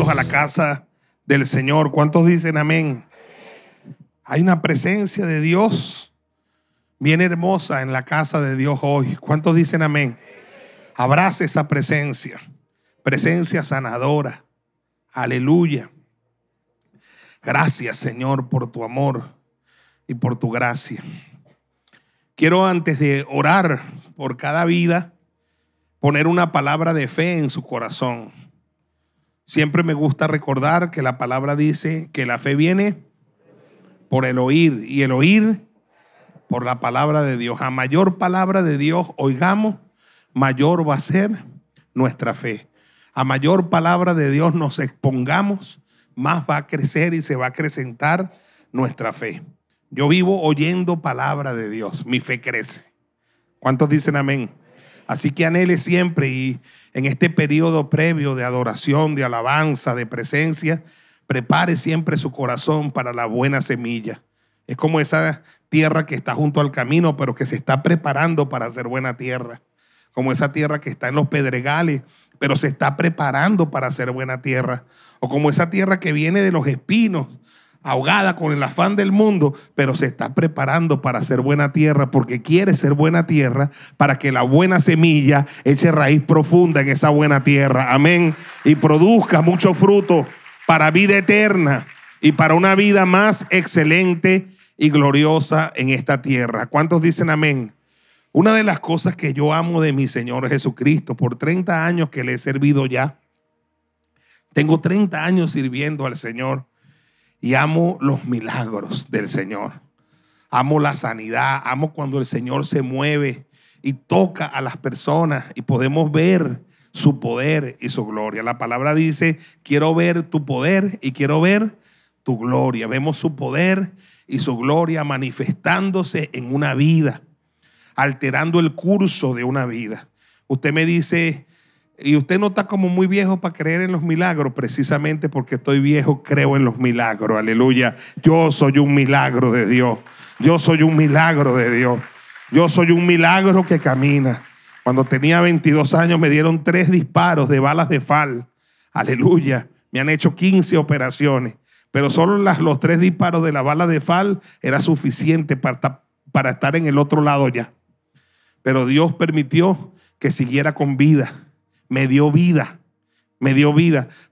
Bienvenidos a la casa del Señor. ¿Cuántos dicen amén? Hay una presencia de Dios bien hermosa en la casa de Dios hoy. ¿Cuántos dicen amén? Abrace esa presencia, presencia sanadora. Aleluya. Gracias, Señor, por tu amor y por tu gracia. Quiero, antes de orar por cada vida, poner una palabra de fe en su corazón. Siempre me gusta recordar que la palabra dice que la fe viene por el oír, y el oír por la palabra de Dios. A mayor palabra de Dios oigamos, mayor va a ser nuestra fe. A mayor palabra de Dios nos expongamos, más va a crecer y se va a acrecentar nuestra fe. Yo vivo oyendo palabra de Dios, mi fe crece. ¿Cuántos dicen amén? Así que anhele siempre, y en este periodo previo de adoración, de alabanza, de presencia, prepare siempre su corazón para la buena semilla. Es como esa tierra que está junto al camino, pero que se está preparando para ser buena tierra. Como esa tierra que está en los pedregales, pero se está preparando para ser buena tierra. O como esa tierra que viene de los espinos, ahogada con el afán del mundo, pero se está preparando para ser buena tierra, porque quiere ser buena tierra para que la buena semilla eche raíz profunda en esa buena tierra. Amén. Y produzca mucho fruto para vida eterna y para una vida más excelente y gloriosa en esta tierra. ¿Cuántos dicen amén? Una de las cosas que yo amo de mi Señor Jesucristo, por 30 años que le he servido ya, tengo 30 años sirviendo al Señor, y amo los milagros del Señor. Amo la sanidad, amo cuando el Señor se mueve y toca a las personas y podemos ver su poder y su gloria. La palabra dice: quiero ver tu poder y quiero ver tu gloria. Vemos su poder y su gloria manifestándose en una vida, alterando el curso de una vida. Usted me dice: y usted no está como muy viejo para creer en los milagros. Precisamente porque estoy viejo, creo en los milagros. Aleluya. Yo soy un milagro de Dios. Yo soy un milagro de Dios. Yo soy un milagro que camina. Cuando tenía 22 años me dieron 3 disparos de balas de FAL. Aleluya. Me han hecho 15 operaciones. Pero solo los 3 disparos de la bala de FAL era suficiente para estar en el otro lado ya. Pero Dios permitió que siguiera con vida. Me dio vida,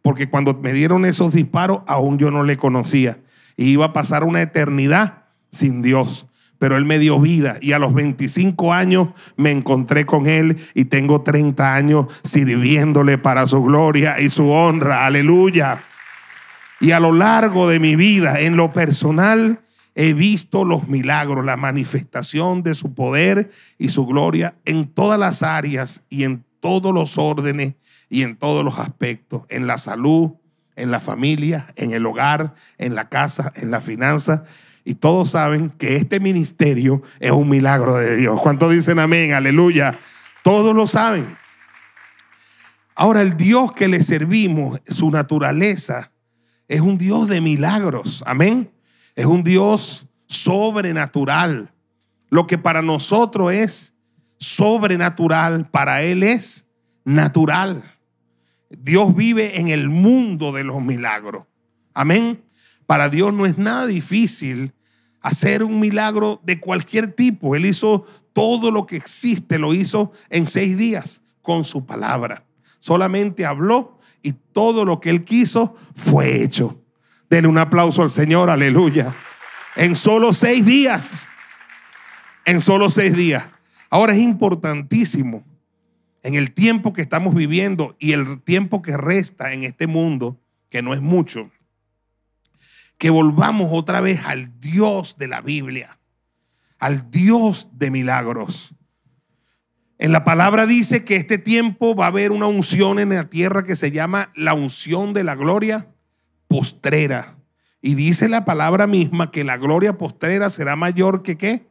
porque cuando me dieron esos disparos aún yo no le conocía y iba a pasar una eternidad sin Dios, pero Él me dio vida, y a los 25 años me encontré con Él y tengo 30 años sirviéndole para su gloria y su honra. Aleluya. Y a lo largo de mi vida, en lo personal, he visto los milagros, la manifestación de su poder y su gloria en todas las áreas y en todos los órdenes y en todos los aspectos, en la salud, en la familia, en el hogar, en la casa, en la finanza. Y todos saben que este ministerio es un milagro de Dios. ¿Cuántos dicen amén? Aleluya. Todos lo saben. Ahora, el Dios que le servimos, su naturaleza es un Dios de milagros. Amén. Es un Dios sobrenatural. Lo que para nosotros es sobrenatural, para Él es natural. Dios vive en el mundo de los milagros. Amén. Para Dios no es nada difícil hacer un milagro de cualquier tipo. Él hizo todo lo que existe, lo hizo en 6 días con su palabra. Solamente habló y todo lo que Él quiso fue hecho. Denle un aplauso al Señor, aleluya. En solo 6 días. En solo 6 días. Ahora, es importantísimo en el tiempo que estamos viviendo y el tiempo que resta en este mundo, que no es mucho, que volvamos otra vez al Dios de la Biblia, al Dios de milagros. En la palabra dice que este tiempo va a haber una unción en la tierra que se llama la unción de la gloria postrera. Y dice la palabra misma que la gloria postrera será mayor que ¿qué?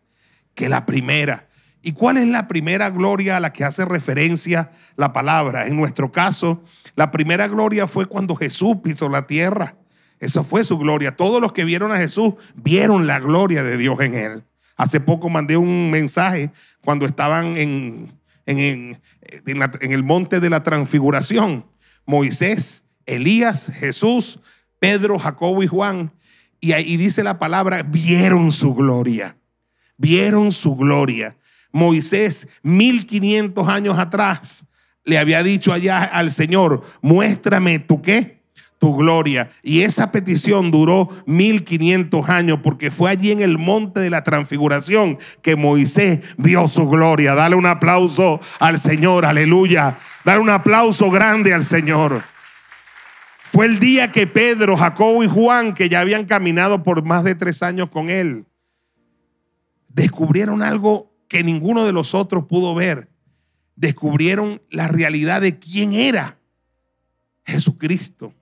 Que la primera. ¿Y cuál es la primera gloria a la que hace referencia la palabra? En nuestro caso, la primera gloria fue cuando Jesús pisó la tierra. Esa fue su gloria. Todos los que vieron a Jesús vieron la gloria de Dios en Él. Hace poco mandé un mensaje cuando estaban en el monte de la transfiguración. Moisés Elías, Jesús, Pedro, Jacobo y Juan. Y ahí dice la palabra, vieron su gloria. Vieron su gloria. Moisés, 1500 años atrás, le había dicho allá al Señor, muéstrame tu ¿qué? Tu gloria. Y esa petición duró 1500 años, porque fue allí en el monte de la transfiguración que Moisés vio su gloria. Dale un aplauso al Señor, aleluya. Dale un aplauso grande al Señor. Fue el día que Pedro, Jacobo y Juan, que ya habían caminado por más de 3 años con él, descubrieron algo que ninguno de los otros pudo ver. Descubrieron la realidad de quién era Jesucristo.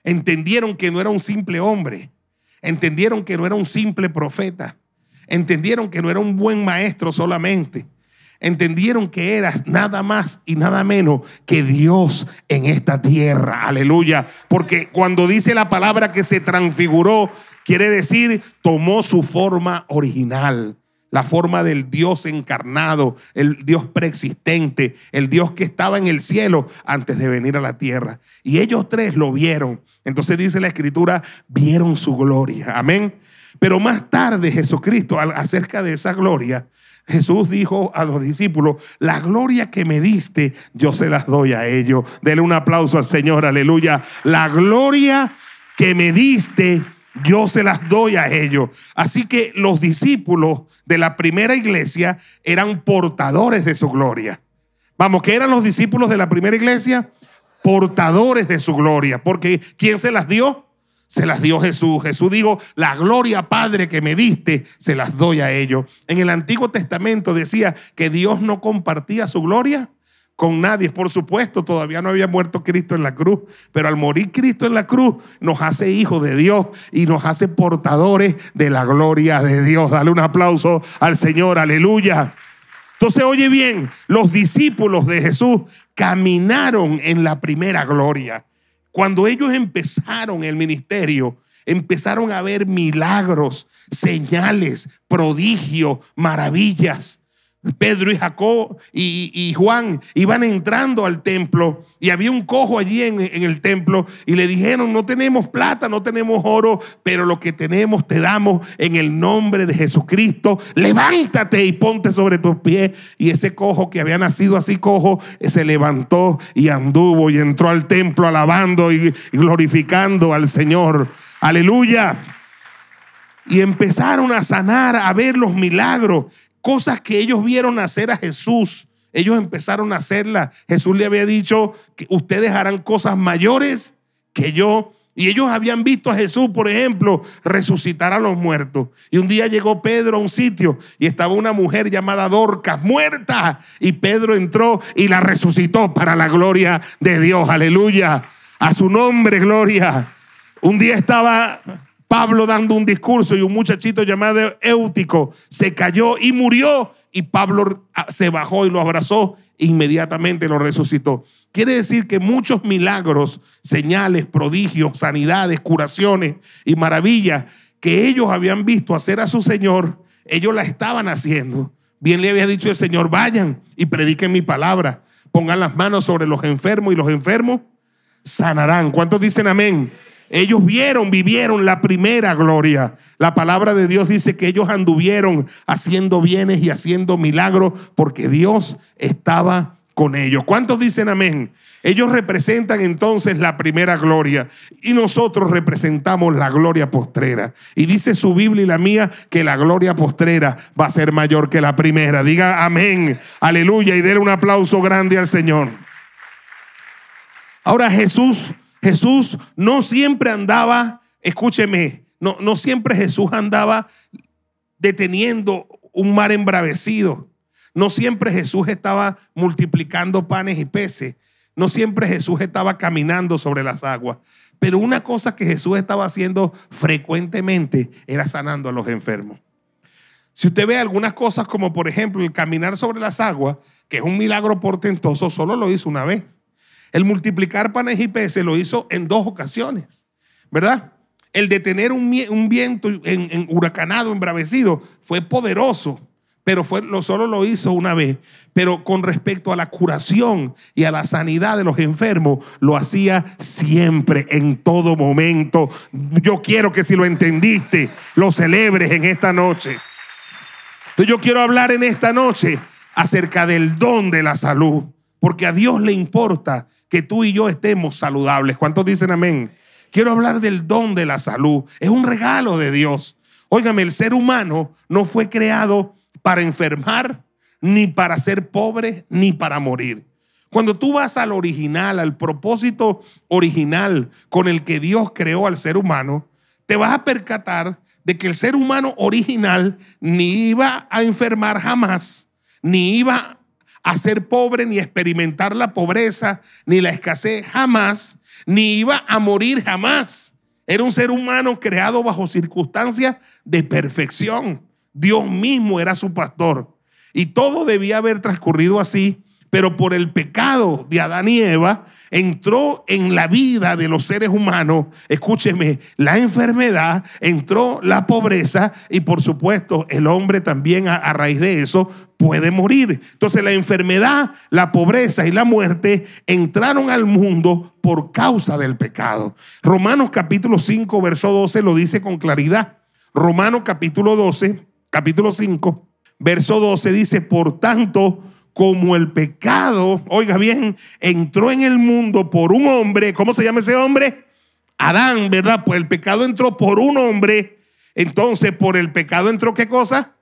Entendieron que no era un simple hombre. Entendieron que no era un simple profeta. Entendieron que no era un buen maestro solamente. Entendieron que era nada más y nada menos que Dios en esta tierra. Aleluya. Porque cuando dice la palabra que se transfiguró, quiere decir tomó su forma original. La forma del Dios encarnado, el Dios preexistente, el Dios que estaba en el cielo antes de venir a la tierra. Y ellos 3 lo vieron. Entonces dice la Escritura, vieron su gloria. Amén. Pero más tarde Jesucristo, acerca de esa gloria, Jesús dijo a los discípulos, la gloria que me diste, yo se las doy a ellos. Denle un aplauso al Señor, aleluya. La gloria que me diste, yo se las doy a ellos. Así que los discípulos de la primera iglesia eran portadores de su gloria. Vamos, ¿qué eran los discípulos de la primera iglesia? Portadores de su gloria. Porque ¿quién se las dio? Se las dio Jesús. Jesús dijo, la gloria, Padre, que me diste, se las doy a ellos. En el Antiguo Testamento decía que Dios no compartía su gloria con nadie. Por supuesto, todavía no había muerto Cristo en la cruz, pero al morir Cristo en la cruz nos hace hijos de Dios y nos hace portadores de la gloria de Dios. Dale un aplauso al Señor, aleluya. Entonces, oye bien, los discípulos de Jesús caminaron en la primera gloria. Cuando ellos empezaron el ministerio, empezaron a ver milagros, señales, prodigios, maravillas. Pedro y Jacob y Juan iban entrando al templo y había un cojo allí en el templo y le dijeron, no tenemos plata, no tenemos oro, pero lo que tenemos te damos en el nombre de Jesucristo. Levántate y ponte sobre tus pies. Y ese cojo que había nacido así cojo se levantó y anduvo y entró al templo alabando y glorificando al Señor. Aleluya. Y empezaron a sanar, a ver los milagros. Cosas que ellos vieron hacer a Jesús, ellos empezaron a hacerlas. Jesús le había dicho que ustedes harán cosas mayores que yo. Y ellos habían visto a Jesús, por ejemplo, resucitar a los muertos. Y un día llegó Pedro a un sitio y estaba una mujer llamada Dorcas, muerta. Y Pedro entró y la resucitó para la gloria de Dios. Aleluya. A su nombre, gloria. Un día estaba Pablo dando un discurso y un muchachito llamado Éutico se cayó y murió, y Pablo se bajó y lo abrazó e inmediatamente lo resucitó. Quiere decir que muchos milagros, señales, prodigios, sanidades, curaciones y maravillas que ellos habían visto hacer a su Señor, ellos la estaban haciendo. Bien le había dicho el Señor, vayan y prediquen mi palabra, pongan las manos sobre los enfermos y los enfermos sanarán. ¿Cuántos dicen amén? Ellos vivieron la primera gloria. La palabra de Dios dice que ellos anduvieron haciendo bienes y haciendo milagros porque Dios estaba con ellos. ¿Cuántos dicen amén? Ellos representan entonces la primera gloria y nosotros representamos la gloria postrera. Y dice su Biblia y la mía que la gloria postrera va a ser mayor que la primera. Diga amén, aleluya, y denle un aplauso grande al Señor. Ahora Jesús no siempre andaba, escúcheme, no siempre Jesús andaba deteniendo un mar embravecido. No siempre Jesús estaba multiplicando panes y peces. No siempre Jesús estaba caminando sobre las aguas. Pero una cosa que Jesús estaba haciendo frecuentemente era sanando a los enfermos. Si usted ve algunas cosas como por ejemplo el caminar sobre las aguas, que es un milagro portentoso, solo lo hizo una vez. El multiplicar panes y peces lo hizo en 2 ocasiones, ¿verdad? El detener un viento huracanado, embravecido, fue poderoso, pero solo lo hizo una vez. Pero con respecto a la curación y a la sanidad de los enfermos, lo hacía siempre, en todo momento. Yo quiero que, si lo entendiste, lo celebres en esta noche. Entonces yo quiero hablar en esta noche acerca del don de la salud, porque a Dios le importa que tú y yo estemos saludables. ¿Cuántos dicen amén? Quiero hablar del don de la salud. Es un regalo de Dios. Óigame, el ser humano no fue creado para enfermar, ni para ser pobre, ni para morir. Cuando tú vas al original, al propósito original con el que Dios creó al ser humano, te vas a percatar de que el ser humano original ni iba a enfermar jamás, ni iba a ser pobre, ni a experimentar la pobreza, ni la escasez jamás, ni iba a morir jamás. Era un ser humano creado bajo circunstancias de perfección. Dios mismo era su pastor y todo debía haber transcurrido así, pero por el pecado de Adán y Eva entró en la vida de los seres humanos, escúcheme, la enfermedad, entró la pobreza y por supuesto el hombre también a raíz de eso puede morir. Entonces la enfermedad, la pobreza y la muerte entraron al mundo por causa del pecado. Romanos capítulo 5 verso 12 lo dice con claridad. Romanos capítulo 5 verso 12 dice: por tanto, como el pecado, oiga bien, entró en el mundo por un hombre. ¿Cómo se llama ese hombre? Adán, ¿verdad? Pues el pecado entró por un hombre. Entonces por el pecado entró ¿qué cosa?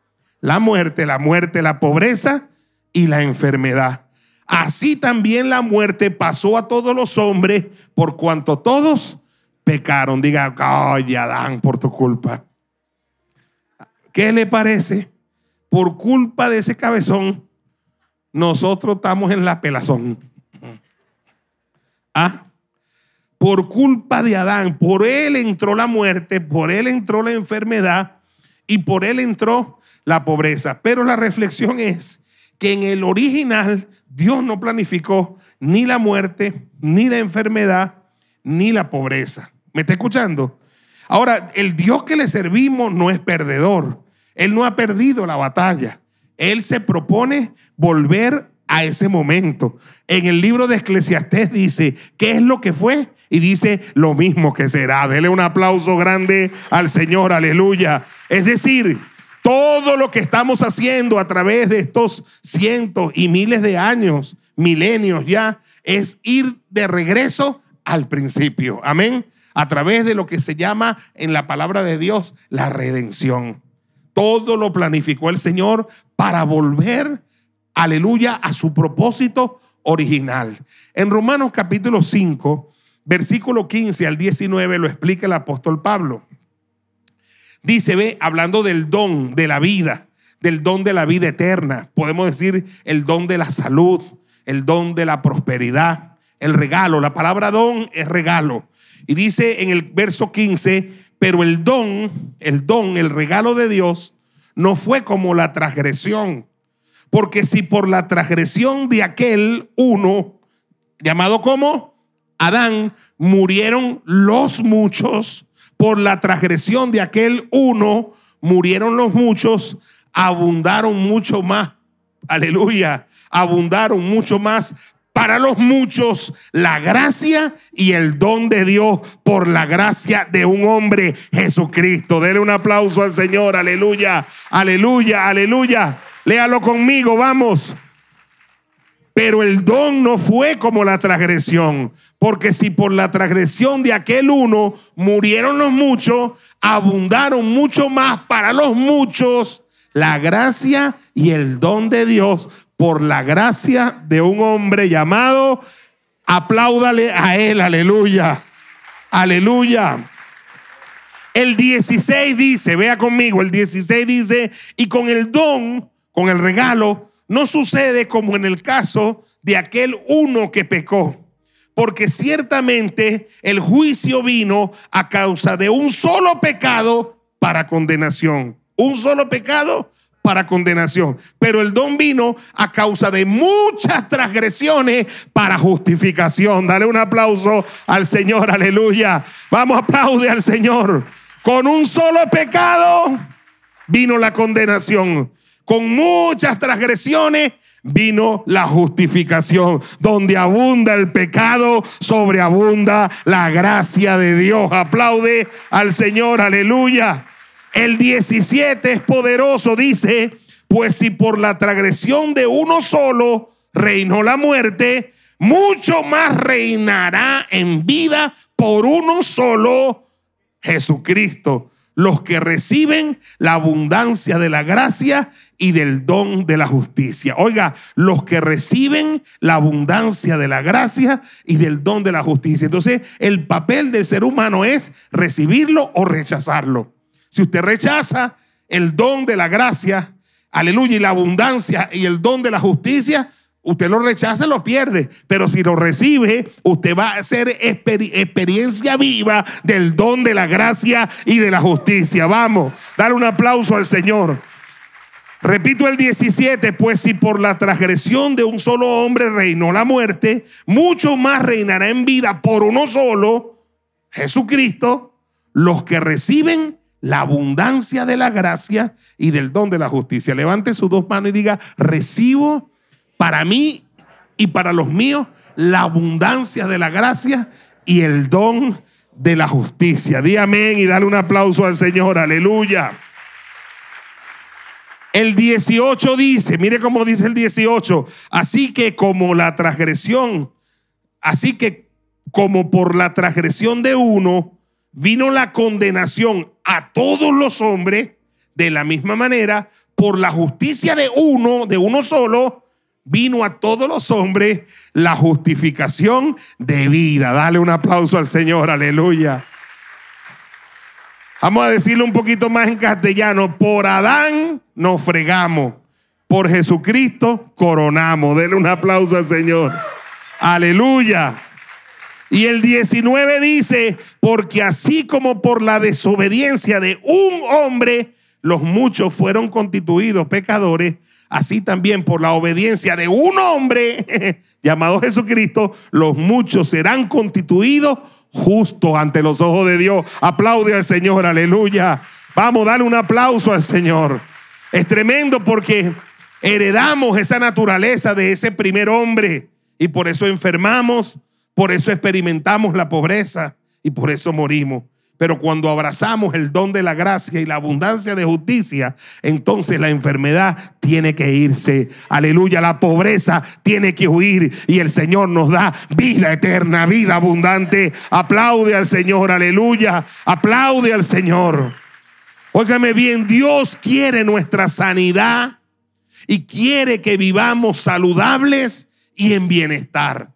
La muerte, la pobreza y la enfermedad. Así también la muerte pasó a todos los hombres por cuanto todos pecaron. Diga: ay, Adán, por tu culpa. ¿Qué le parece? Por culpa de ese cabezón, nosotros estamos en la pelazón. Por culpa de Adán, por él entró la muerte, por él entró la enfermedad y por él entró la pobreza. Pero la reflexión es que en el original Dios no planificó ni la muerte, ni la enfermedad, ni la pobreza. ¿Me está escuchando? Ahora, el Dios que le servimos no es perdedor. Él no ha perdido la batalla. Él se propone volver a ese momento. En el libro de Eclesiastés dice: ¿qué es lo que fue? Y dice: lo mismo que será. Dele un aplauso grande al Señor, aleluya. Es decir, todo lo que estamos haciendo a través de estos cientos y miles de años, milenios ya, es ir de regreso al principio. Amén. A través de lo que se llama en la palabra de Dios la redención. Todo lo planificó el Señor para volver, aleluya, a su propósito original. En Romanos capítulo 5, versículo 15 al 19 lo explica el apóstol Pablo. Dice, hablando del don de la vida, del don de la vida eterna, podemos decir el don de la salud, el don de la prosperidad, el regalo. La palabra don es regalo. Y dice en el verso 15: pero el regalo de Dios no fue como la transgresión. Porque si por la transgresión de aquel uno, llamado como Adán, murieron los muchos, por la transgresión de aquel uno murieron los muchos, abundaron mucho más, aleluya, abundaron mucho más para los muchos la gracia y el don de Dios por la gracia de un hombre, Jesucristo. Dele un aplauso al Señor, aleluya, aleluya, aleluya. Léalo conmigo, vamos. Pero el don no fue como la transgresión, porque si por la transgresión de aquel uno murieron los muchos, abundaron mucho más para los muchos la gracia y el don de Dios por la gracia de un hombre llamado, apláudale a él, aleluya, aleluya. El 16 dice, vea conmigo, el 16 dice: y con el don, con el regalo, no sucede como en el caso de aquel uno que pecó, porque ciertamente el juicio vino a causa de un solo pecado para condenación. Un solo pecado para condenación. Pero el don vino a causa de muchas transgresiones para justificación. Dale un aplauso al Señor, aleluya. Vamos, aplaude al Señor. Con un solo pecado vino la condenación. con muchas transgresiones vino la justificación. Donde abunda el pecado, sobreabunda la gracia de Dios. Aplaude al Señor, aleluya. El 17 es poderoso, dice: pues si por la transgresión de uno solo reinó la muerte, mucho más reinará en vida por uno solo, Jesucristo, los que reciben la abundancia de la gracia y del don de la justicia. Oiga, los que reciben la abundancia de la gracia y del don de la justicia. Entonces, el papel del ser humano es recibirlo o rechazarlo. Si usted rechaza el don de la gracia, aleluya, y la abundancia y el don de la justicia, usted lo rechaza, lo pierde. Pero si lo recibe, usted va a hacer experiencia viva del don de la gracia y de la justicia. Vamos, dale un aplauso al Señor. Repito el 17: pues si por la transgresión de un solo hombre reinó la muerte, mucho más reinará en vida por uno solo, Jesucristo, los que reciben la abundancia de la gracia y del don de la justicia. Levante sus dos manos y diga: recibo para mí y para los míos la abundancia de la gracia y el don de la justicia. Di amén y dale un aplauso al Señor. Aleluya. El 18 dice, mire cómo dice el 18: así que como por la transgresión de uno vino la condenación a todos los hombres, de la misma manera, por la justicia de uno solo, vino a todos los hombres la justificación de vida. Dale un aplauso al Señor, aleluya. Vamos a decirlo un poquito más en castellano: por Adán nos fregamos, por Jesucristo coronamos. Dele un aplauso al Señor, aleluya. Y el 19 dice: porque así como por la desobediencia de un hombre los muchos fueron constituidos pecadores, así también por la obediencia de un hombre llamado Jesucristo, los muchos serán constituidos justos ante los ojos de Dios. Aplaude al Señor, aleluya. Vamos, dale un aplauso al Señor. Es tremendo porque heredamos esa naturaleza de ese primer hombre y por eso enfermamos, por eso experimentamos la pobreza y por eso morimos. Pero cuando abrazamos el don de la gracia y la abundancia de justicia, entonces la enfermedad tiene que irse. Aleluya, la pobreza tiene que huir y el Señor nos da vida eterna, vida abundante. Aplaude al Señor, aleluya. Aplaude al Señor. Óigame bien, Dios quiere nuestra sanidad y quiere que vivamos saludables y en bienestar.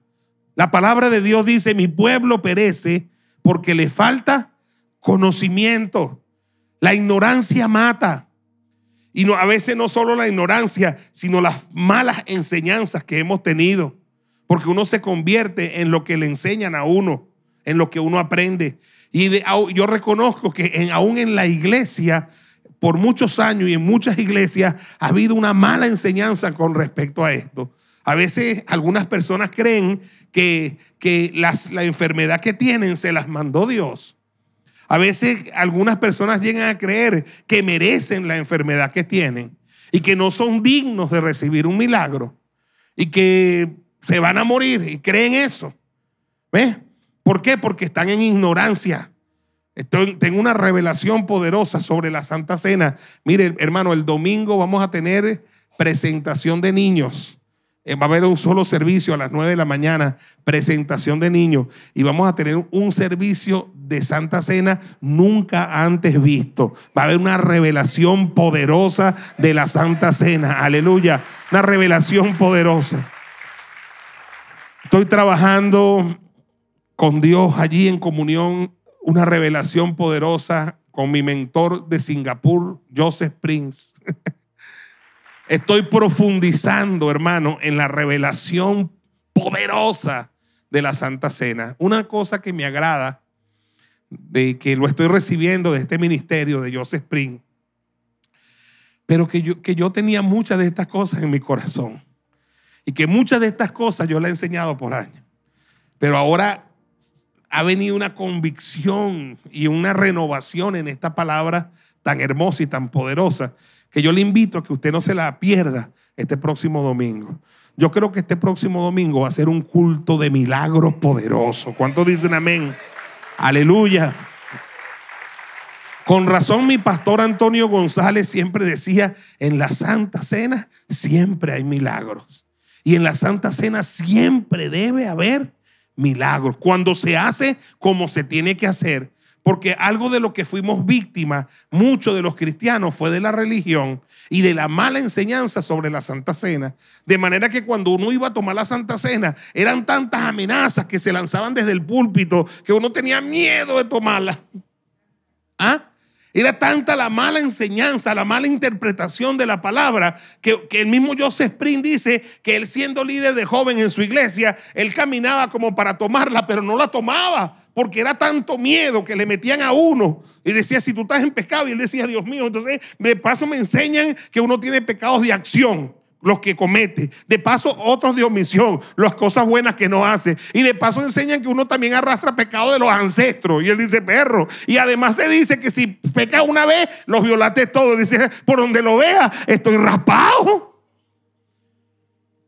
La palabra de Dios dice: mi pueblo perece porque le falta conocimiento. La ignorancia mata. Y a veces no solo la ignorancia, sino las malas enseñanzas que hemos tenido. Porque uno se convierte en lo que le enseñan a uno, en lo que uno aprende. Y yo reconozco que aún en la iglesia, por muchos años y en muchas iglesias, ha habido una mala enseñanza con respecto a esto. A veces algunas personas creen que la enfermedad que tienen se las mandó Dios. A veces algunas personas llegan a creer que merecen la enfermedad que tienen y que no son dignos de recibir un milagro y que se van a morir y creen eso. ¿Ves? ¿Por qué? Porque están en ignorancia. Tengo una revelación poderosa sobre la Santa Cena. Mire, hermano, el domingo vamos a tener presentación de niños. Va a haber un solo servicio a las 9 de la mañana, presentación de niños. Y vamos a tener un servicio de Santa Cena nunca antes visto. Va a haber una revelación poderosa de la Santa Cena. Aleluya. Una revelación poderosa. Estoy trabajando con Dios allí en comunión. Una revelación poderosa con mi mentor de Singapur, Joseph Prince. Estoy profundizando, hermano, en la revelación poderosa de la Santa Cena. Una cosa que me agrada de que lo estoy recibiendo de este ministerio de Joseph Prince, pero que yo tenía muchas de estas cosas en mi corazón y que muchas de estas cosas yo las he enseñado por años, pero ahora ha venido una convicción y una renovación en esta palabra tan hermosa y tan poderosa que yo le invito a que usted no se la pierda este próximo domingo. Yo creo que este próximo domingo va a ser un culto de milagros poderoso. ¿Cuántos dicen amén? Aleluya. Con razón mi pastor Antonio González siempre decía, en la Santa Cena siempre hay milagros. Y en la Santa Cena siempre debe haber milagros. Cuando se hace como se tiene que hacer. Porque algo de lo que fuimos víctimas, muchos de los cristianos, fue de la religión y de la mala enseñanza sobre la Santa Cena. De manera que cuando uno iba a tomar la Santa Cena, eran tantas amenazas que se lanzaban desde el púlpito que uno tenía miedo de tomarla. ¿Ah? Era tanta la mala enseñanza, la mala interpretación de la palabra, que el mismo Joseph Prince dice que él, siendo líder de joven en su iglesia, él caminaba como para tomarla, pero no la tomaba, porque era tanto miedo que le metían a uno. Y decía, si tú estás en pecado, y él decía, Dios mío. Entonces, de paso me enseñan que uno tiene pecados de acción, los que comete. De paso, otros de omisión, las cosas buenas que no hace. Y de paso enseñan que uno también arrastra pecado de los ancestros. Y él dice, perro. Y además se dice que si peca una vez, los violaste todos. Dice, por donde lo vea, estoy raspado.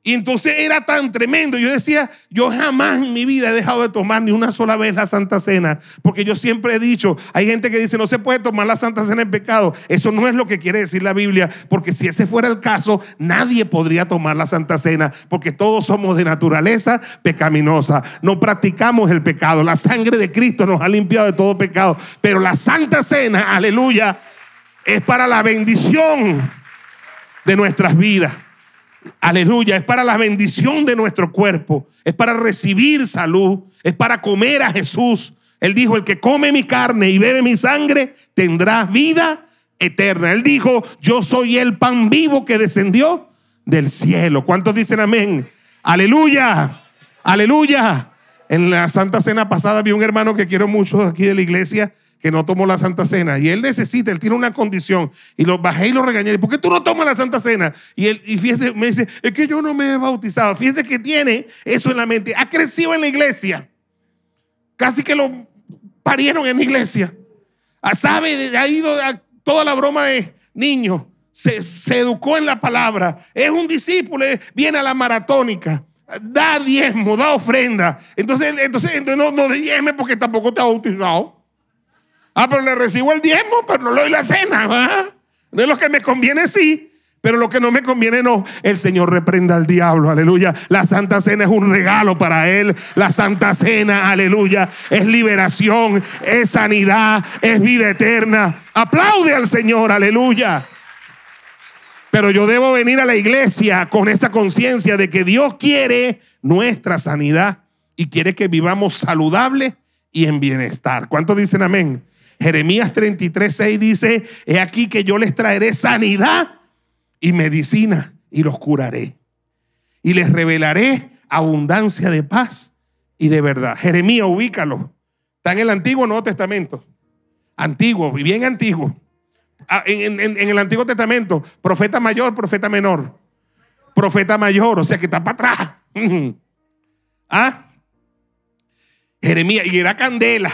Y entonces era tan tremendo. Yo decía, yo jamás en mi vida he dejado de tomar ni una sola vez la Santa Cena, porque yo siempre he dicho, hay gente que dice no se puede tomar la Santa Cena en pecado. Eso no es lo que quiere decir la Biblia, porque si ese fuera el caso, nadie podría tomar la Santa Cena, porque todos somos de naturaleza pecaminosa. No practicamos el pecado. La sangre de Cristo nos ha limpiado de todo pecado. Pero la Santa Cena, aleluya, es para la bendición de nuestras vidas. Aleluya, es para la bendición de nuestro cuerpo, es para recibir salud, es para comer a Jesús. Él dijo, el que come mi carne y bebe mi sangre tendrá vida eterna. Él dijo, yo soy el pan vivo que descendió del cielo. ¿Cuántos dicen amén? Aleluya, aleluya. En la Santa Cena pasada vi un hermano que quiero mucho aquí de la iglesia, que no tomó la Santa Cena, y él tiene una condición, y lo bajé y lo regañé. ¿Por qué tú no tomas la Santa Cena? Y fíjese, me dice, es que yo no me he bautizado. Fíjese que tiene eso en la mente. Ha crecido en la iglesia, casi que lo parieron en la iglesia. Sabe, ha ido a toda la broma de niño, se educó en la palabra, es un discípulo, viene a la maratónica, da diezmo, da ofrenda. Entonces no diezme porque tampoco te ha bautizado. Pero le recibo el diezmo, pero no le doy la cena. ¿Ah? De lo que me conviene sí, pero lo que no me conviene no. El Señor reprenda al diablo, aleluya. La Santa Cena es un regalo para él. La Santa Cena, aleluya, es liberación, es sanidad, es vida eterna. Aplaude al Señor, aleluya. Pero yo debo venir a la iglesia con esa conciencia de que Dios quiere nuestra sanidad y quiere que vivamos saludables y en bienestar. ¿Cuántos dicen amén? Jeremías 33:6 dice, he aquí que yo les traeré sanidad y medicina y los curaré y les revelaré abundancia de paz y de verdad. Jeremías, ubícalo. Está en el Antiguo o Nuevo Testamento. Antiguo, bien antiguo. En el Antiguo Testamento, profeta mayor, profeta menor. Profeta mayor, o sea que está para atrás. Jeremías, y era candela.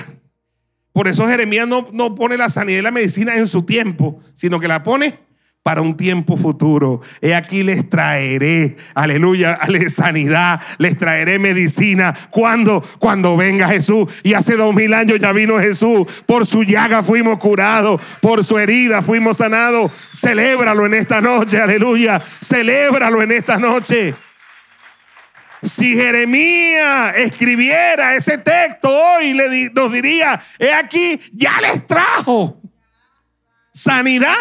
Por eso Jeremías no pone la sanidad y la medicina en su tiempo, sino que la pone para un tiempo futuro. He aquí les traeré, aleluya, sanidad, les traeré medicina. ¿Cuándo? Cuando venga Jesús. Y hace 2000 años ya vino Jesús. Por su llaga fuimos curados, por su herida fuimos sanados. Celébralo en esta noche, aleluya. Celébralo en esta noche. Si Jeremías escribiera ese texto hoy, nos diría, he aquí, ya les trajo sanidad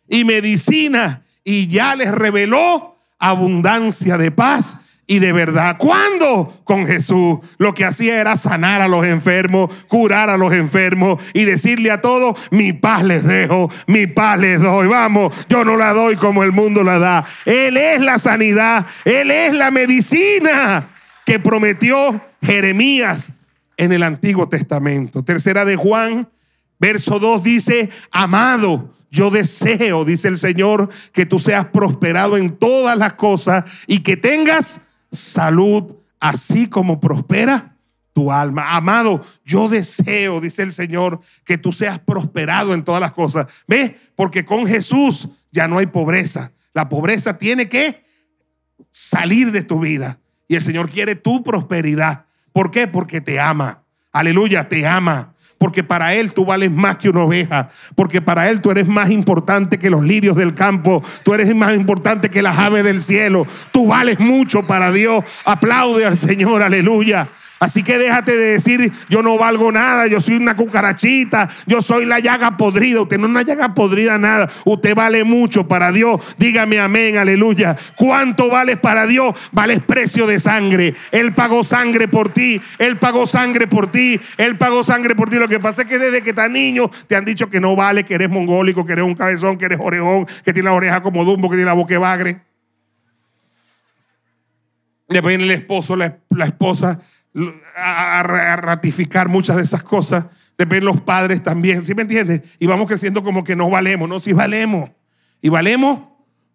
y medicina y ya les reveló abundancia de paz y de verdad. ¿Cuándo? Con Jesús. Lo que hacía era sanar a los enfermos, curar a los enfermos y decirle a todos, mi paz les dejo, mi paz les doy. Vamos, yo no la doy como el mundo la da. Él es la sanidad, Él es la medicina que prometió Jeremías en el Antiguo Testamento. Tercera de Juan, verso 2 dice, amado, yo deseo, dice el Señor, que tú seas prosperado en todas las cosas y que tengas salud, así como prospera tu alma. Amado, yo deseo, dice el Señor, que tú seas prosperado en todas las cosas. ¿Ves? Porque con Jesús ya no hay pobreza. La pobreza tiene que salir de tu vida. Y el Señor quiere tu prosperidad. ¿Por qué? Porque te ama. Aleluya, te ama. Porque para Él tú vales más que una oveja. Porque para Él tú eres más importante que los lirios del campo. Tú eres más importante que las aves del cielo. Tú vales mucho para Dios. Aplaude al Señor, aleluya. Así que déjate de decir, yo no valgo nada, yo soy una cucarachita, yo soy la llaga podrida. Usted no es una llaga podrida nada. Usted vale mucho para Dios. Dígame amén, aleluya. ¿Cuánto vales para Dios? Vales precio de sangre. Él pagó sangre por ti. Él pagó sangre por ti. Él pagó sangre por ti. Lo que pasa es que desde que estás niño te han dicho que no vale, que eres mongólico, que eres un cabezón, que eres orejón, que tiene la oreja como Dumbo, que tiene la boca de bagre. Después viene el esposo, la esposa a ratificar muchas de esas cosas. Después los padres también, ¿sí me entiendes? Y vamos creciendo como que no valemos. No, sí valemos. Y valemos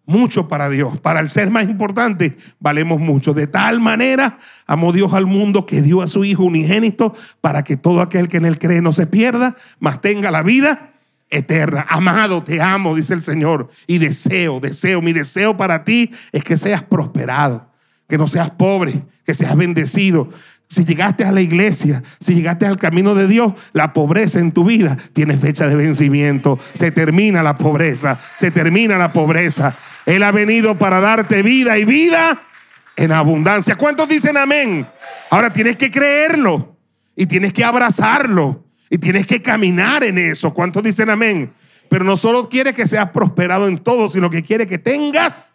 mucho para Dios. Para el ser más importante, valemos mucho. De tal manera amó Dios al mundo que dio a su Hijo unigénito para que todo aquel que en él cree no se pierda, mas tenga la vida eterna. Amado, te amo, dice el Señor. Y mi deseo para ti es que seas prosperado, que no seas pobre, que seas bendecido. Si llegaste a la iglesia, si llegaste al camino de Dios, la pobreza en tu vida tiene fecha de vencimiento. Se termina la pobreza, se termina la pobreza. Él ha venido para darte vida y vida en abundancia. ¿Cuántos dicen amén? Ahora tienes que creerlo y tienes que abrazarlo y tienes que caminar en eso. ¿Cuántos dicen amén? Pero no solo quiere que seas prosperado en todo, sino que quiere que tengas,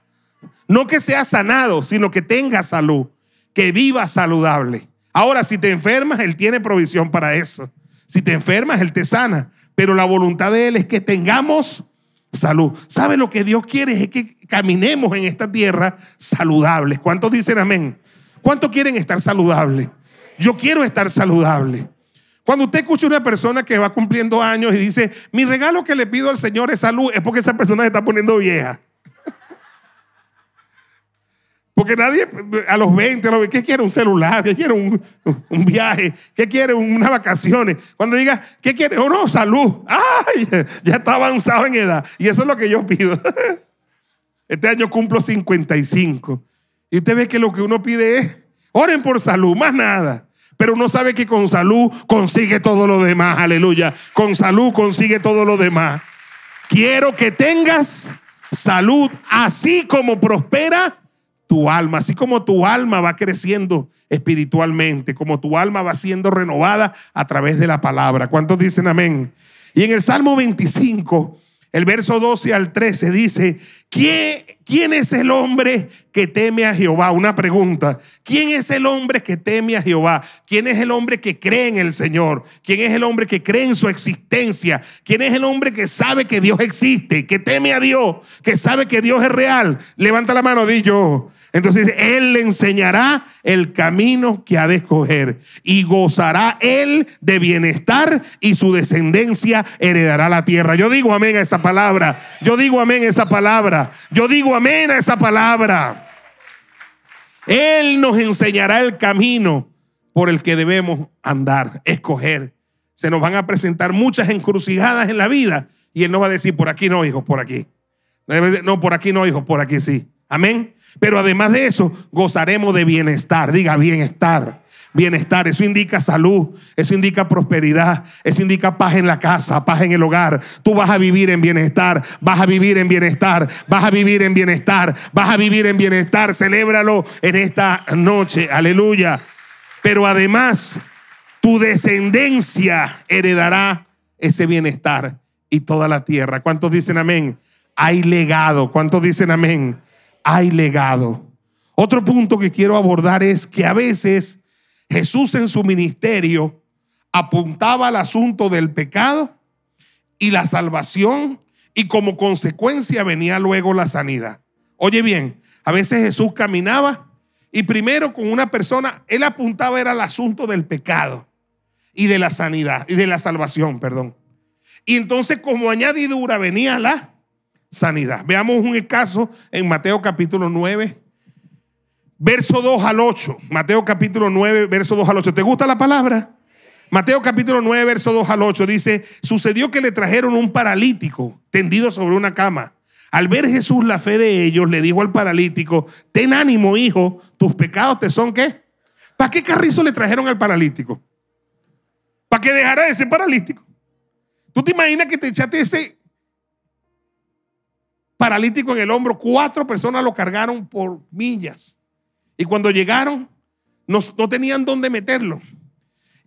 no que seas sanado, sino que tengas salud, que vivas saludable. Ahora, si te enfermas, Él tiene provisión para eso. Si te enfermas, Él te sana. Pero la voluntad de Él es que tengamos salud. ¿Sabe lo que Dios quiere? Es que caminemos en esta tierra saludables. ¿Cuántos dicen amén? ¿Cuántos quieren estar saludables? Yo quiero estar saludable. Cuando usted escucha a una persona que va cumpliendo años y dice, mi regalo que le pido al Señor es salud, es porque esa persona se está poniendo vieja. Porque nadie a los 20, ¿qué quiere? Un celular, ¿qué quiere? Un viaje, ¿qué quiere? Unas vacaciones. Cuando diga, ¿qué quiere? Oh, no, salud. ¡Ay! Ya está avanzado en edad. Y eso es lo que yo pido. Este año cumplo 55. Y usted ve que lo que uno pide es, oren por salud, más nada. Pero uno sabe que con salud consigue todo lo demás. Aleluya. Con salud consigue todo lo demás. Quiero que tengas salud, así como prospera tu alma, así como tu alma va creciendo espiritualmente, como tu alma va siendo renovada a través de la palabra. ¿Cuántos dicen amén? Y en el Salmo 25, el verso 12 al 13 dice, ¿quién es el hombre que teme a Jehová? Una pregunta. ¿Quién es el hombre que teme a Jehová? ¿Quién es el hombre que cree en el Señor? ¿Quién es el hombre que cree en su existencia? ¿Quién es el hombre que sabe que Dios existe, que teme a Dios, que sabe que Dios es real? Levanta la mano, di yo. Entonces Él le enseñará el camino que ha de escoger y gozará Él de bienestar y su descendencia heredará la tierra. Yo digo amén a esa palabra. Yo digo amén a esa palabra. Yo digo amén a esa palabra. Él nos enseñará el camino por el que debemos andar, escoger. Se nos van a presentar muchas encrucijadas en la vida y Él nos va a decir, por aquí no, hijo, por aquí. No, por aquí no, hijo, por aquí sí. Amén. Pero además de eso, gozaremos de bienestar. Diga bienestar. Bienestar, eso indica salud, eso indica prosperidad, eso indica paz en la casa, paz en el hogar. Tú vas a vivir en bienestar, vas a vivir en bienestar, vas a vivir en bienestar, vas a vivir en bienestar. Celébralo en esta noche, aleluya. Pero además, tu descendencia heredará ese bienestar y toda la tierra. ¿Cuántos dicen amén? Hay legado. ¿Cuántos dicen amén? Hay legado. Otro punto que quiero abordar es que a veces Jesús en su ministerio apuntaba al asunto del pecado y la salvación, y como consecuencia venía luego la sanidad. Oye bien, a veces Jesús caminaba y primero con una persona, Él apuntaba era al asunto del pecado y de la sanidad y de la salvación, perdón. Y entonces como añadidura venía la sanidad. Veamos un caso en Mateo capítulo 9, verso 2 al 8. Mateo capítulo 9, verso 2 al 8. ¿Te gusta la palabra? Mateo capítulo 9, verso 2 al 8 dice, sucedió que le trajeron un paralítico tendido sobre una cama. Al ver Jesús la fe de ellos, le dijo al paralítico: ten ánimo, hijo, tus pecados te son ¿qué? ¿Para qué carrizo le trajeron al paralítico? Para que dejara de ser paralítico. ¿Tú te imaginas que te echaste ese paralítico en el hombro? 4 personas lo cargaron por millas. Y cuando llegaron, no tenían dónde meterlo.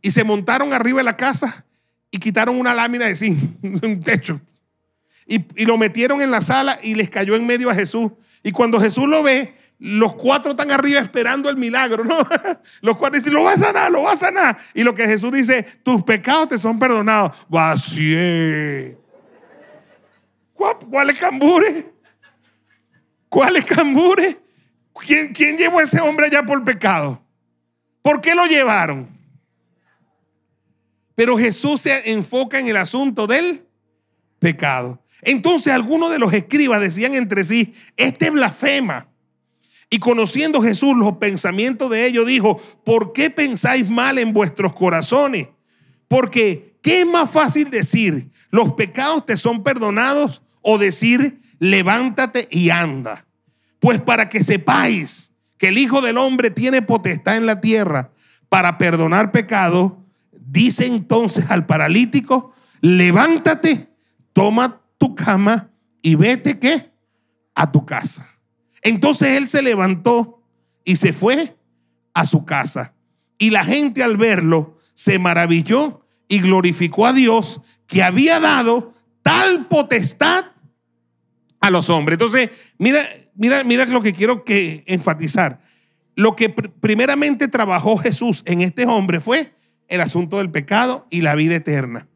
Y se montaron arriba de la casa y quitaron una lámina de zinc, un techo. Y lo metieron en la sala y les cayó en medio a Jesús. Y cuando Jesús lo ve, los 4 están arriba esperando el milagro, ¿no? Los 4 dicen: lo va a sanar, lo va a sanar. Y lo que Jesús dice: tus pecados te son perdonados. Vacié. ¿Cuál es cambure? ¿Cuál es cambure? ¿Quién llevó a ese hombre allá por pecado? ¿Por qué lo llevaron? Pero Jesús se enfoca en el asunto del pecado. Entonces algunos de los escribas decían entre sí: este blasfema. Y conociendo Jesús los pensamientos de ellos, dijo: ¿por qué pensáis mal en vuestros corazones? Porque ¿qué es más fácil decir: los pecados te son perdonados, o decir: levántate y anda? Pues para que sepáis que el Hijo del Hombre tiene potestad en la tierra para perdonar pecados, dice entonces al paralítico: levántate, toma tu cama y vete ¿qué? A tu casa. Entonces él se levantó y se fue a su casa. Y la gente, al verlo, se maravilló y glorificó a Dios, que había dado tal potestad a los hombres. Entonces, mira lo que quiero enfatizar. Lo que primeramente trabajó Jesús en este hombre fue el asunto del pecado y la vida eterna.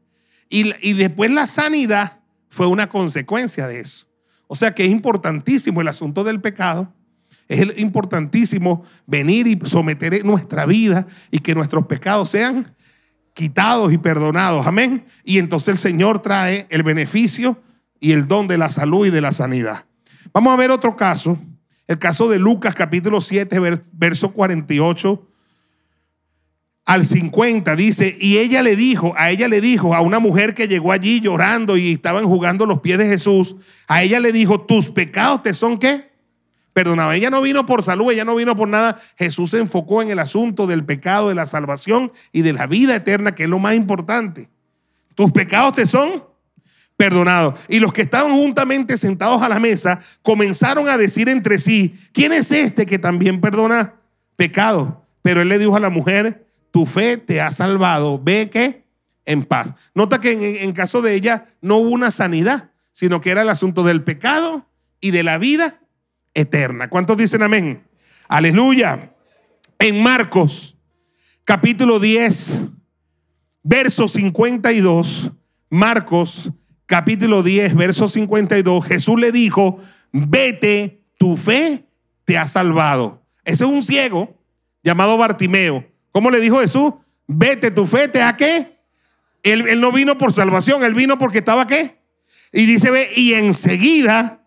Y después la sanidad fue una consecuencia de eso. O sea que es importantísimo el asunto del pecado. Es importantísimo venir y someter nuestra vida y que nuestros pecados sean quitados y perdonados. Amén. Y entonces el Señor trae el beneficio y el don de la salud y de la sanidad. Vamos a ver otro caso. El caso de Lucas capítulo 7, verso 48 al 50. Dice: y a ella le dijo a una mujer que llegó allí llorando y estaban jugando los pies de Jesús. A ella le dijo: tus pecados te son ¿qué? Perdonados. Ella no vino por salud, ella no vino por nada. Jesús se enfocó en el asunto del pecado, de la salvación y de la vida eterna, que es lo más importante. Tus pecados te son perdonados. Y los que estaban juntamente sentados a la mesa comenzaron a decir entre sí: ¿quién es este que también perdona pecados? Pero él le dijo a la mujer: tu fe te ha salvado, ve que en paz. Nota que en caso de ella no hubo una sanidad, sino que era el asunto del pecado y de la vida eterna. ¿Cuántos dicen amén? Aleluya. En Marcos capítulo 10, verso 52, Marcos capítulo 10, verso 52, Jesús le dijo: vete, tu fe te ha salvado. Ese es un ciego llamado Bartimeo. ¿Cómo le dijo Jesús? Vete, tu fe te ha ¿qué? Él no vino por salvación, él vino porque estaba ¿qué? Y dice: ve, y enseguida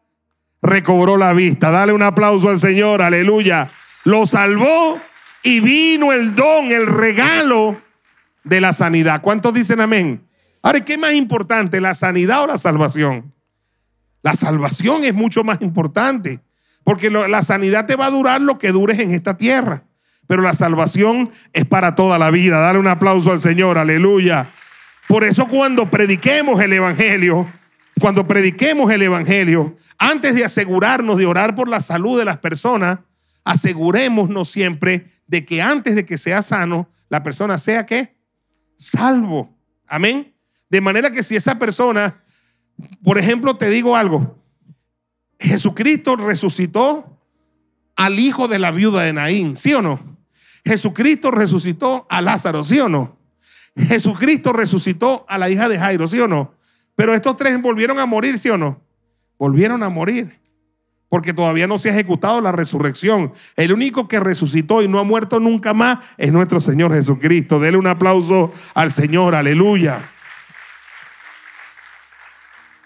recobró la vista. Dale un aplauso al Señor, aleluya. Lo salvó y vino el don, el regalo de la sanidad. ¿Cuántos dicen amén? Ahora, ¿qué es más importante, la sanidad o la salvación? La salvación es mucho más importante, porque la sanidad te va a durar lo que dures en esta tierra. Pero la salvación es para toda la vida. Dale un aplauso al Señor, aleluya. Por eso cuando prediquemos el evangelio, antes de asegurarnos de orar por la salud de las personas, asegurémonos siempre de que antes de que sea sano, la persona sea ¿qué? Salvo. Amén. De manera que si esa persona, por ejemplo, te digo algo, Jesucristo resucitó al hijo de la viuda de Naín, ¿sí o no? Jesucristo resucitó a Lázaro, ¿sí o no? Jesucristo resucitó a la hija de Jairo, ¿sí o no? Pero estos 3 volvieron a morir, ¿sí o no? Volvieron a morir porque todavía no se ha ejecutado la resurrección. El único que resucitó y no ha muerto nunca más es nuestro Señor Jesucristo. Dele un aplauso al Señor, aleluya.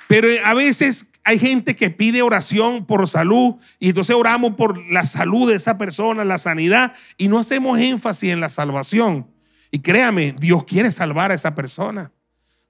Pero a veces hay gente que pide oración por salud y entonces oramos por la salud de esa persona, la sanidad, y no hacemos énfasis en la salvación. Y créame, Dios quiere salvar a esa persona.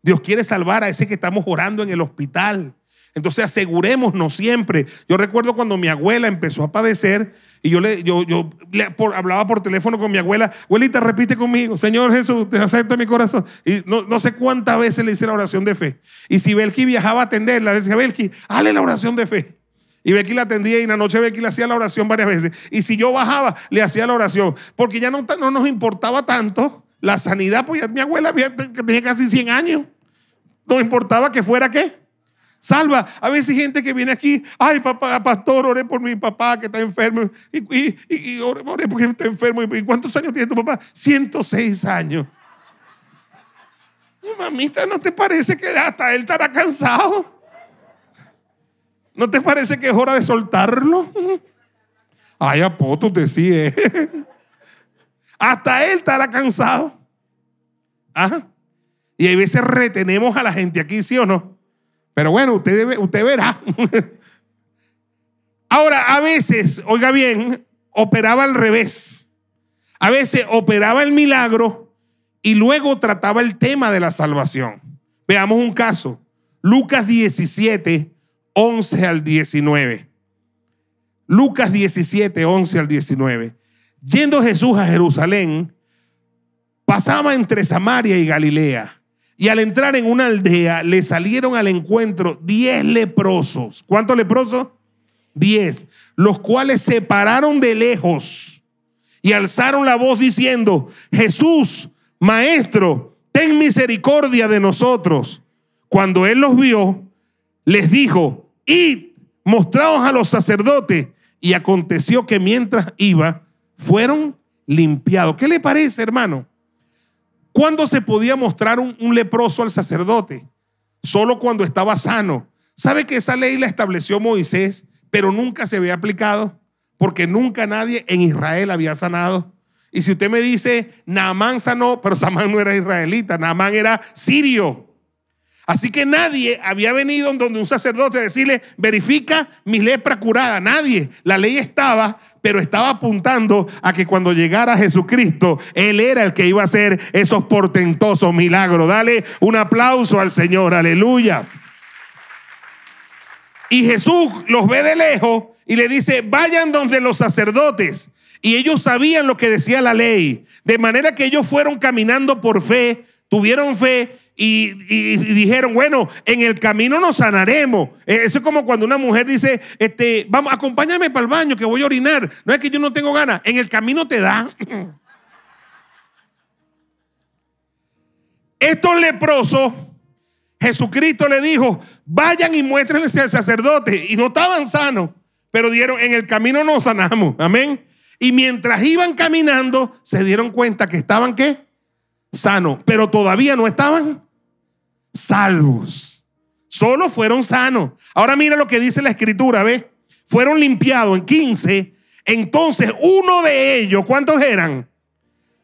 Dios quiere salvar a ese que estamos orando en el hospital. Entonces asegurémonos siempre. Yo recuerdo cuando mi abuela empezó a padecer y hablaba por teléfono con mi abuela. Abuelita, repite conmigo: Señor Jesús, te acepto en mi corazón. Y no sé cuántas veces le hice la oración de fe. Y si Belki viajaba a atenderla, le decía: Belki, hazle la oración de fe. Y Belki la atendía y en la noche Belki le hacía la oración varias veces. Y si yo bajaba, le hacía la oración. Porque ya no nos importaba tanto la sanidad, pues ya mi abuela tenía casi 100 años. No importaba que fuera ¿qué? Salva. A veces hay gente que viene aquí: ay, papá, pastor, oré por mi papá que está enfermo. Y oré porque está enfermo. ¿Y cuántos años tiene tu papá? 106 años. Y, mamita, ¿no te parece que hasta él estará cansado? ¿No te parece que es hora de soltarlo? Ay, apóstol, usted sí, Hasta él estará cansado. Ajá. Y a veces retenemos a la gente aquí, ¿sí o no? Pero bueno, usted verá. Ahora, a veces, oiga bien, operaba al revés. A veces operaba el milagro y luego trataba el tema de la salvación. Veamos un caso. Lucas 17, 11 al 19. Lucas 17, 11 al 19. Yendo Jesús a Jerusalén, pasaba entre Samaria y Galilea. Y al entrar en una aldea, le salieron al encuentro 10 leprosos. ¿Cuántos leprosos? 10. Los cuales se pararon de lejos y alzaron la voz diciendo: Jesús, Maestro, ten misericordia de nosotros. Cuando él los vio, les dijo: id, mostraos a los sacerdotes. Y aconteció que mientras iba, fueron limpiados. ¿Qué le parece, hermano? ¿Cuándo se podía mostrar un leproso al sacerdote? Solo cuando estaba sano. ¿Sabe que esa ley la estableció Moisés, pero nunca se había aplicado? Porque nunca nadie en Israel había sanado. Y si usted me dice: Naamán sanó, pero Naamán no era israelita, Naamán era sirio. Así que nadie había venido donde un sacerdote a decirle: verifica mi lepra curada. Nadie. La ley estaba, pero estaba apuntando a que cuando llegara Jesucristo, Él era el que iba a hacer esos portentosos milagros. Dale un aplauso al Señor. Aleluya. Y Jesús los ve de lejos y le dice: vayan donde los sacerdotes. Y ellos sabían lo que decía la ley. De manera que ellos fueron caminando por fe, tuvieron fe. Y dijeron: bueno, en el camino nos sanaremos. Eso es como cuando una mujer dice: vamos, acompáñame para el baño que voy a orinar. No es que yo no tengo ganas, en el camino te da. Estos leprosos, Jesucristo le dijo: vayan y muéstrenle al sacerdote. Y no estaban sanos, pero dieron: en el camino nos sanamos. Amén. Y mientras iban caminando, se dieron cuenta que estaban ¿qué? Sanos, pero todavía no estaban salvos. Solo fueron sanos. Ahora mira lo que dice la escritura, ¿ve? Fueron limpiados en 15. Entonces uno de ellos, ¿cuántos eran?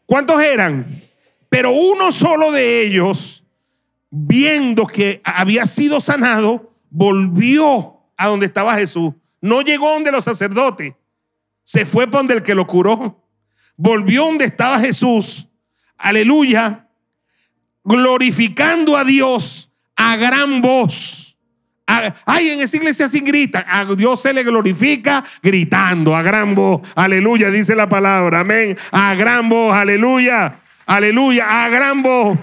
¿Cuántos eran? Pero uno solo de ellos, viendo que había sido sanado, volvió a donde estaba Jesús. No llegó donde los sacerdotes. Se fue por donde el que lo curó. Volvió donde estaba Jesús. Aleluya. Glorificando a Dios a gran voz. Ay, en esa iglesia sí gritan. A Dios se le glorifica gritando a gran voz. Aleluya, dice la palabra. Amén. A gran voz. Aleluya. Aleluya. A gran voz.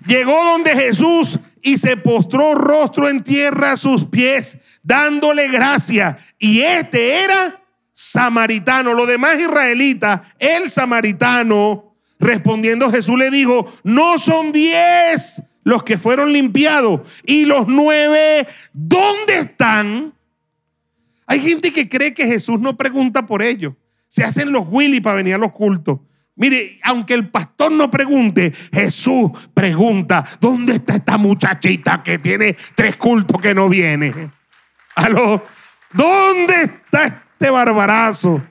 Llegó donde Jesús y se postró rostro en tierra a sus pies, dándole gracia. Y este era samaritano. Los demás israelitas, el samaritano. Respondiendo Jesús le dijo: no son 10 los que fueron limpiados, y los 9, ¿dónde están? Hay gente que cree que Jesús no pregunta por ellos. Se hacen los Willy para venir a los cultos. Mire, aunque el pastor no pregunte, Jesús pregunta: ¿dónde está esta muchachita que tiene 3 cultos que no viene? ¿Aló? ¿Dónde está este barbarazo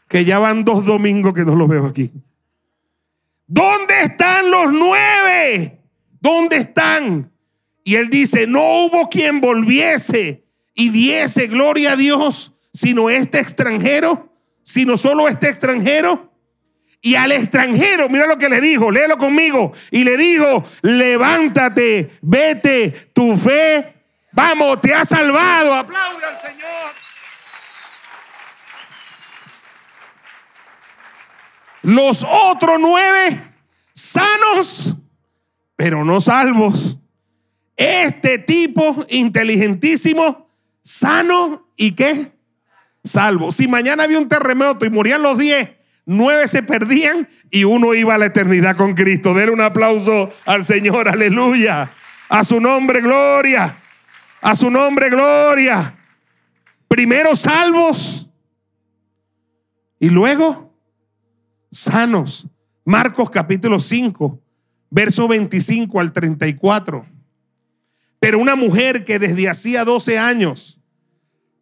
que ya van 2 domingos que no lo veo aquí? ¿Dónde están los 9? ¿Dónde están? Y él dice: no hubo quien volviese y diese gloria a Dios, sino este extranjero, sino solo este extranjero. Y al extranjero, mira lo que le dijo, léelo conmigo. Y le dijo: levántate, vete, tu fe Vamos, te ha salvado. Aplaude al Señor. Los otros 9 sanos, pero no salvos. Este tipo inteligentísimo, sano y ¿qué? Salvo. Si mañana había un terremoto y morían los 10, 9 se perdían y uno iba a la eternidad con Cristo. Denle un aplauso al Señor, aleluya. A su nombre, gloria. A su nombre, gloria. Primero salvos y luego sanos. Marcos capítulo 5, verso 25 al 34. Pero una mujer que desde hacía 12 años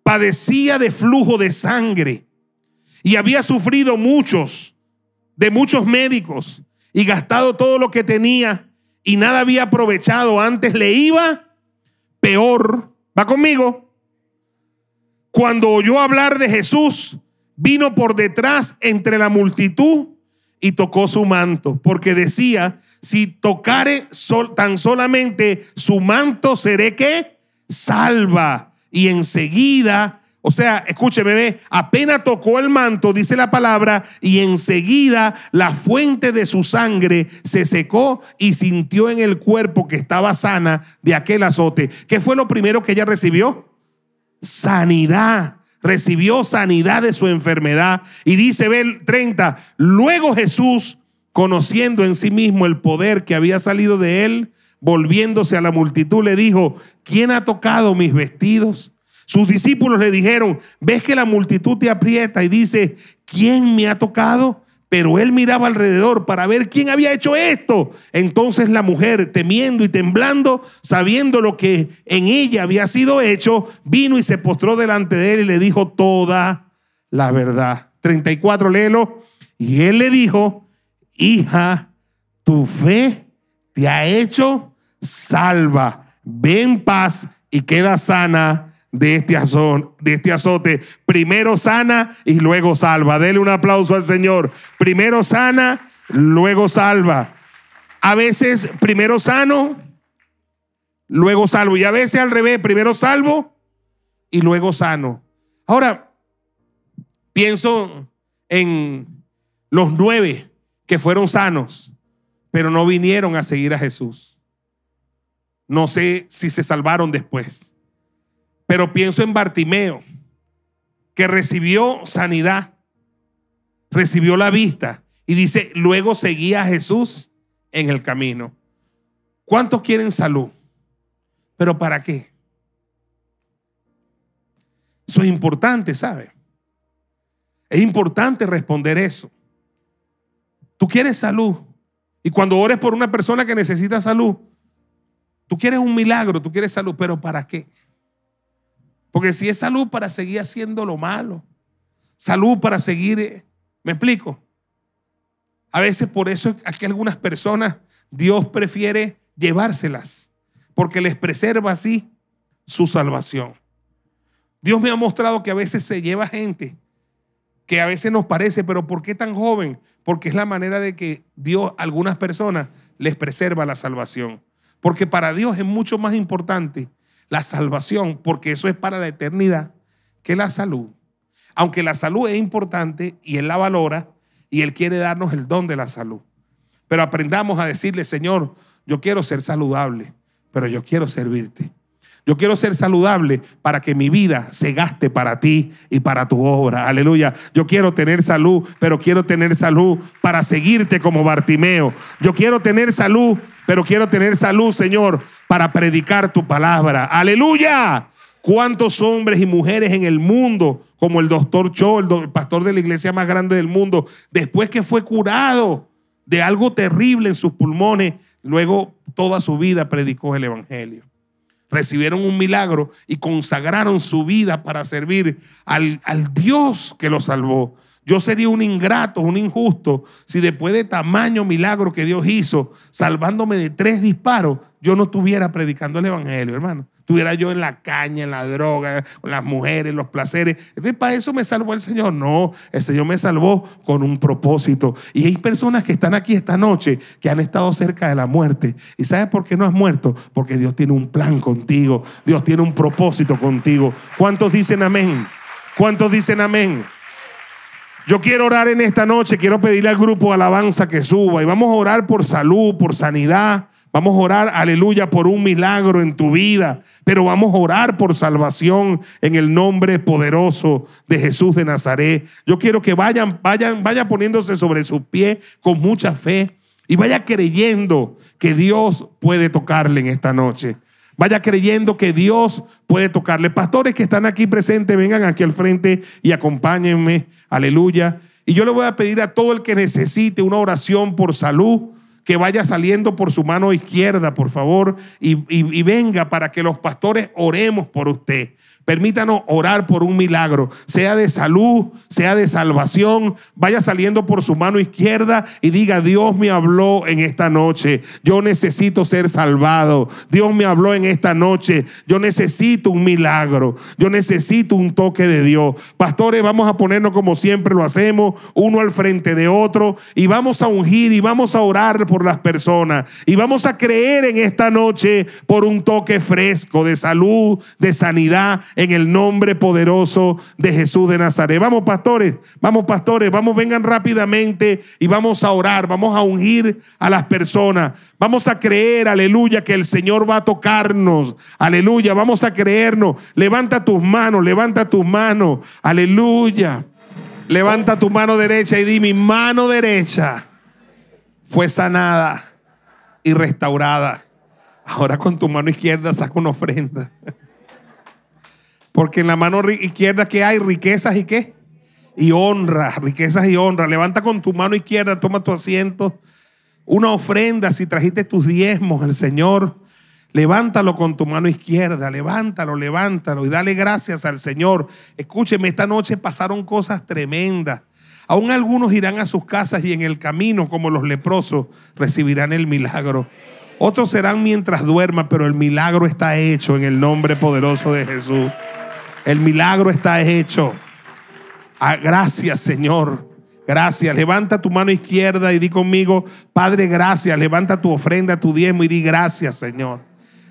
padecía de flujo de sangre y había sufrido de muchos médicos y gastado todo lo que tenía y nada había aprovechado, antes le iba peor. ¿Va conmigo? Cuando oyó hablar de Jesús, vino por detrás entre la multitud y tocó su manto, porque decía: si tocare tan solamente su manto, seré ¿qué? Salva. Y enseguida, o sea, escúcheme, ve, apenas tocó el manto, dice la palabra, y enseguida la fuente de su sangre se secó y sintió en el cuerpo que estaba sana de aquel azote. ¿Qué fue lo primero que ella recibió? Sanidad. Recibió sanidad de su enfermedad. Y dice, ve el 30, luego Jesús, conociendo en sí mismo el poder que había salido de él, volviéndose a la multitud, le dijo: ¿quién ha tocado mis vestidos? Sus discípulos le dijeron: ves que la multitud te aprieta y dice: ¿quién me ha tocado? Pero él miraba alrededor para ver quién había hecho esto. Entonces la mujer, temiendo y temblando, sabiendo lo que en ella había sido hecho, vino y se postró delante de él y le dijo toda la verdad. 34, léelo. Y él le dijo: hija, tu fe te ha hecho salva. Ve en paz y queda sana de este azote. Primero sana y luego salva. Dele un aplauso al Señor. Primero sana, luego salva. A veces primero sano, luego salvo. Y a veces al revés, primero salvo y luego sano. Ahora, pienso en los 9 que fueron sanos, pero no vinieron a seguir a Jesús. No sé si se salvaron después. Pero pienso en Bartimeo, que recibió sanidad, recibió la vista y dice, luego seguía a Jesús en el camino. ¿Cuántos quieren salud? ¿Pero para qué? Eso es importante, ¿sabe? Es importante responder eso. Tú quieres salud. Y cuando ores por una persona que necesita salud, tú quieres un milagro, tú quieres salud, pero ¿para qué? Porque si es salud para seguir haciendo lo malo, salud para seguir, ¿me explico? A veces por eso es que algunas personas Dios prefiere llevárselas, porque les preserva así su salvación. Dios me ha mostrado que a veces se lleva gente que a veces nos parece, pero ¿por qué tan joven? Porque es la manera de que Dios a algunas personas les preserva la salvación. Porque para Dios es mucho más importante la salvación, porque eso es para la eternidad, que la salud. Aunque la salud es importante y Él la valora y Él quiere darnos el don de la salud. Pero aprendamos a decirle, Señor, yo quiero ser saludable, pero yo quiero servirte. Yo quiero ser saludable para que mi vida se gaste para ti y para tu obra. Aleluya. Yo quiero tener salud, pero quiero tener salud para seguirte como Bartimeo. Yo quiero tener salud, pero quiero tener salud, Señor, para predicar tu palabra. Aleluya. ¿Cuántos hombres y mujeres en el mundo, como el doctor Cho, el pastor de la iglesia más grande del mundo, después que fue curado de algo terrible en sus pulmones, luego toda su vida predicó el evangelio? Recibieron un milagro y consagraron su vida para servir al Dios que los salvó. Yo sería un ingrato, un injusto, si después de tamaño milagro que Dios hizo, salvándome de 3 disparos, yo no estuviera predicando el evangelio, hermano. Estuviera yo en la caña, en la droga, con las mujeres, los placeres. Entonces, ¿para eso me salvó el Señor? No, el Señor me salvó con un propósito. Y hay personas que están aquí esta noche que han estado cerca de la muerte. ¿Y sabes por qué no has muerto? Porque Dios tiene un plan contigo. Dios tiene un propósito contigo. ¿Cuántos dicen amén? ¿Cuántos dicen amén? Yo quiero orar en esta noche. Quiero pedirle al grupo de alabanza que suba. Y vamos a orar por salud, por sanidad. Vamos a orar, aleluya, por un milagro en tu vida, pero vamos a orar por salvación en el nombre poderoso de Jesús de Nazaret. Yo quiero que vaya poniéndose sobre sus pies con mucha fe y vaya creyendo que Dios puede tocarle en esta noche. Vaya creyendo que Dios puede tocarle. Pastores que están aquí presentes, vengan aquí al frente y acompáñenme, aleluya. Y yo le voy a pedir a todo el que necesite una oración por salud, que vaya saliendo por su mano izquierda, por favor, y venga para que los pastores oremos por usted. Permítanos orar por un milagro, sea de salud, sea de salvación. Vaya saliendo por su mano izquierda y diga: Dios me habló en esta noche, yo necesito ser salvado. Dios me habló en esta noche, yo necesito un milagro, yo necesito un toque de Dios. Pastores, vamos a ponernos como siempre lo hacemos, uno al frente de otro, y vamos a ungir y vamos a orar por las personas, y vamos a creer en esta noche por un toque fresco de salud, de sanidad, en el nombre poderoso de Jesús de Nazaret. Vamos, pastores, vamos, vengan rápidamente y vamos a orar, vamos a ungir a las personas, vamos a creer, aleluya, que el Señor va a tocarnos, aleluya, vamos a creernos. Levanta tus manos, aleluya. Levanta tu mano derecha y di: mi mano derecha fue sanada y restaurada. Ahora con tu mano izquierda saca una ofrenda. Porque en la mano izquierda, ¿qué hay? Riquezas y ¿qué? Y honra, riquezas y honra. Levanta con tu mano izquierda, toma tu asiento. Una ofrenda, si trajiste tus diezmos al Señor, levántalo con tu mano izquierda, levántalo y dale gracias al Señor. Escúcheme, esta noche pasaron cosas tremendas. Aún algunos irán a sus casas y en el camino, como los leprosos, recibirán el milagro. Otros serán mientras duerman, pero el milagro está hecho en el nombre poderoso de Jesús. El milagro está hecho. Gracias, Señor. Gracias. Levanta tu mano izquierda y di conmigo: Padre, gracias. Levanta tu ofrenda, tu diezmo y di: gracias, Señor.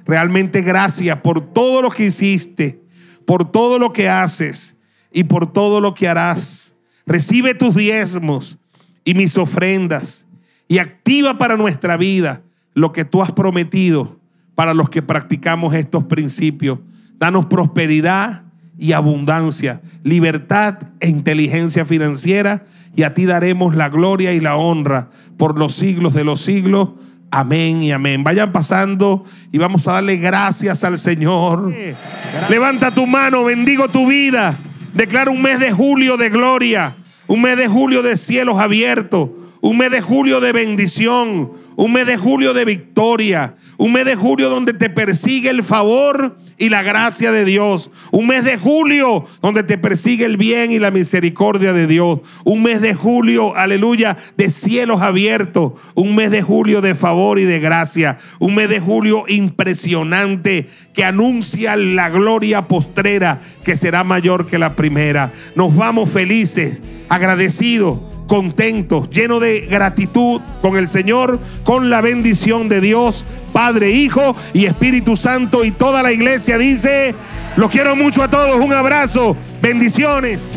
Realmente gracias por todo lo que hiciste, por todo lo que haces y por todo lo que harás. Recibe tus diezmos y mis ofrendas y activa para nuestra vida lo que tú has prometido para los que practicamos estos principios. Danos prosperidad y abundancia, libertad e inteligencia financiera, y a ti daremos la gloria y la honra por los siglos de los siglos. Amén y amén. Vayan pasando y vamos a darle gracias al Señor. Gracias. Levanta tu mano, bendigo tu vida. Declaro un mes de julio de gloria, un mes de julio de cielos abiertos, un mes de julio de bendición, un mes de julio de victoria, un mes de julio donde te persigue el favor y la gracia de Dios, un mes de julio donde te persigue el bien y la misericordia de Dios, un mes de julio, aleluya, de cielos abiertos, un mes de julio de favor y de gracia, un mes de julio impresionante que anuncia la gloria postrera que será mayor que la primera. Nos vamos felices, agradecidos, contentos, llenos de gratitud con el Señor, con la bendición de Dios, Padre, Hijo y Espíritu Santo. Y toda la iglesia dice: los quiero mucho a todos, un abrazo, bendiciones.